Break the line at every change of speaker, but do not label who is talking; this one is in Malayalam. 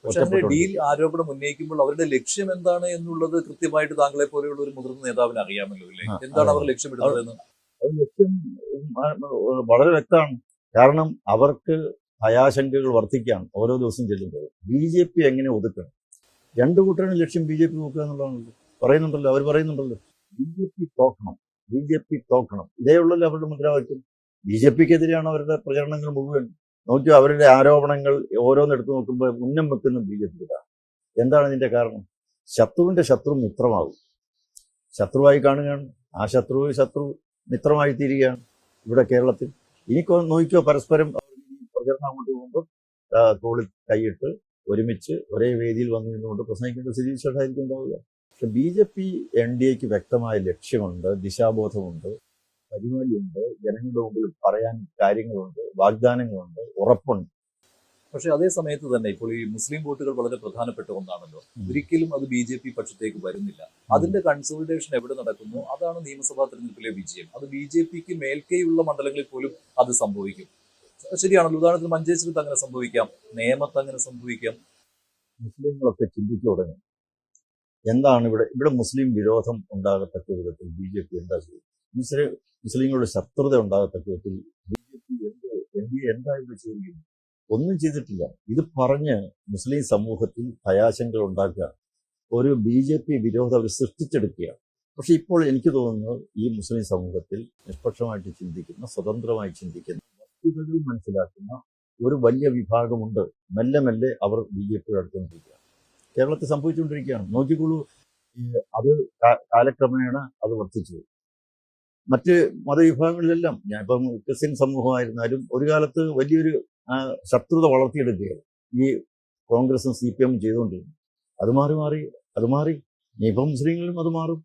പക്ഷെ അങ്ങനെ ഡീൽ ആരോപണം ഉന്നയിക്കുമ്പോൾ അവരുടെ ലക്ഷ്യം എന്താണ് എന്നുള്ളത് കൃത്യമായിട്ട് താങ്കളെ പോലെയുള്ള ഒരു മുതിർന്ന നേതാവിന് അറിയാമല്ലോ അല്ലേ? എന്താണ് അവർ ലക്ഷ്യമിടുന്നതെന്ന്?
അത് ലക്ഷ്യം വളരെ വ്യക്തമാണ്. കാരണം അവർക്ക് ഭയാശങ്കകൾ വർദ്ധിക്കുകയാണ് ഓരോ ദിവസം ചെല്ലുമ്പോൾ. BJP എങ്ങനെ ഒതുക്കണം? രണ്ടു കൂട്ടരുടെ ലക്ഷ്യം BJP നോക്കുക എന്നുള്ളതാണല്ലോ. പറയുന്നുണ്ടല്ലോ, അവർ പറയുന്നുണ്ടല്ലോ, BJP തോക്കണം, BJP തോക്കണം. ഇതേ ഉള്ളല്ലോ അവരുടെ മുദ്രാവാക്യം. BJPക്കെതിരെയാണ് അവരുടെ പ്രചരണങ്ങൾ മുഴുവൻ. നോക്കിയോ, അവരുടെ ആരോപണങ്ങൾ ഓരോന്നെടുത്ത് നോക്കുമ്പോൾ ഉന്നം വെക്കുന്ന BJPക്കാണ്. എന്താണ് ഇതിന്റെ കാരണം? ശത്രുവിന്റെ ശത്രു മിത്രമാകും. ശത്രുവായി കാണുകയാണ്. ആ ശത്രു മിത്രമായി തീരുകയാണ് ഇവിടെ കേരളത്തിൽ. ഇനി നോക്കിയോ, പരസ്പരം പ്രചരണം അങ്ങോട്ട് പോകുമ്പോൾ തോളിൽ കൈയിട്ട് ഒരുമിച്ച് ഒരേ വേദിയിൽ വന്നു നിന്നുകൊണ്ട് പ്രസംഗിക്കേണ്ട സ്ഥിതിവിശേഷമായിരിക്കും ഉണ്ടാവുക. പക്ഷെ BJP NDAക്ക് വ്യക്തമായ ലക്ഷ്യമുണ്ട്, ദിശാബോധമുണ്ട്, പരിപാടിയുണ്ട്, ജനങ്ങളുടെ മുമ്പിൽ പറയാൻ കാര്യങ്ങളുണ്ട്, വാഗ്ദാനങ്ങളുണ്ട്, ഉറപ്പുണ്ട്.
പക്ഷെ അതേ സമയത്ത് തന്നെ ഇപ്പോൾ ഈ മുസ്ലിം വോട്ടുകൾ വളരെ പ്രധാനപ്പെട്ട ഒന്നാണല്ലോ. ഒരിക്കലും അത് BJP പക്ഷത്തേക്ക് വരുന്നില്ല. അതിന്റെ കൺസോളിഡേഷൻ എവിടെ നടക്കുന്നു അതാണ് നിയമസഭാ തെരഞ്ഞെടുപ്പിലെ വിജയം. അത് BJPക്ക് മേൽക്കൈയുള്ള മണ്ഡലങ്ങളിൽ പോലും അത് സംഭവിക്കും. ശരിയാണല്ലോ. ഉദാഹരണത്തിന് മഞ്ചേശ്വരത്ത് അങ്ങനെ സംഭവിക്കാം, നേമത്ത് അങ്ങനെ സംഭവിക്കാം.
മുസ്ലിങ്ങളൊക്കെ ചിന്തിച്ചു തുടങ്ങി, എന്താണ് ഇവിടെ മുസ്ലിം വിരോധം ഉണ്ടാകത്തക്ക വിധത്തിൽ BJP എന്താ ചെയ്യും? മുസ്ലിങ്ങളുടെ ശത്രുത ഉണ്ടാകത്തക്ക വിധത്തിൽ NDA എന്താ ഇവിടെ ചെയ്യുന്നത്? ഒന്നും ചെയ്തിട്ടില്ല. ഇത് പറഞ്ഞ് മുസ്ലിം സമൂഹത്തിൽ ഭയാശങ്കകൾ ഉണ്ടാക്കുക, ഒരു BJP വിരോധം അവർ സൃഷ്ടിച്ചെടുക്കുകയാണ്. പക്ഷെ ഇപ്പോൾ എനിക്ക് തോന്നുന്നത് ഈ മുസ്ലിം സമൂഹത്തിൽ നിഷ്പക്ഷമായിട്ട് ചിന്തിക്കുന്ന, സ്വതന്ത്രമായി ചിന്തിക്കുന്ന, വസ്തുതകൾ മനസ്സിലാക്കുന്ന ഒരു വലിയ വിഭാഗമുണ്ട്. മെല്ലെ മെല്ലെ അവർ BJPയുടെ അടുത്തുകൊണ്ടിരിക്കുകയാണ്. കേരളത്തിൽ സംഭവിച്ചുകൊണ്ടിരിക്കുകയാണ്. നോക്കിക്കോളൂ, അത് കാലക്രമേണ അത് വർദ്ധിച്ചു. മറ്റ് മതവിഭാഗങ്ങളിലെല്ലാം, ഞാൻ ഇപ്പം ക്രിസ്ത്യൻ സമൂഹമായിരുന്നാലും ഒരു കാലത്ത് വലിയൊരു ശത്രുത വളർത്തിയെടുക്കുകയാണ് ഈ കോൺഗ്രസും CPM ചെയ്തുകൊണ്ടിരുന്നു. അത് മാറി ഇനിയിപ്പം മുസ്ലിങ്ങളിലും അത് മാറും.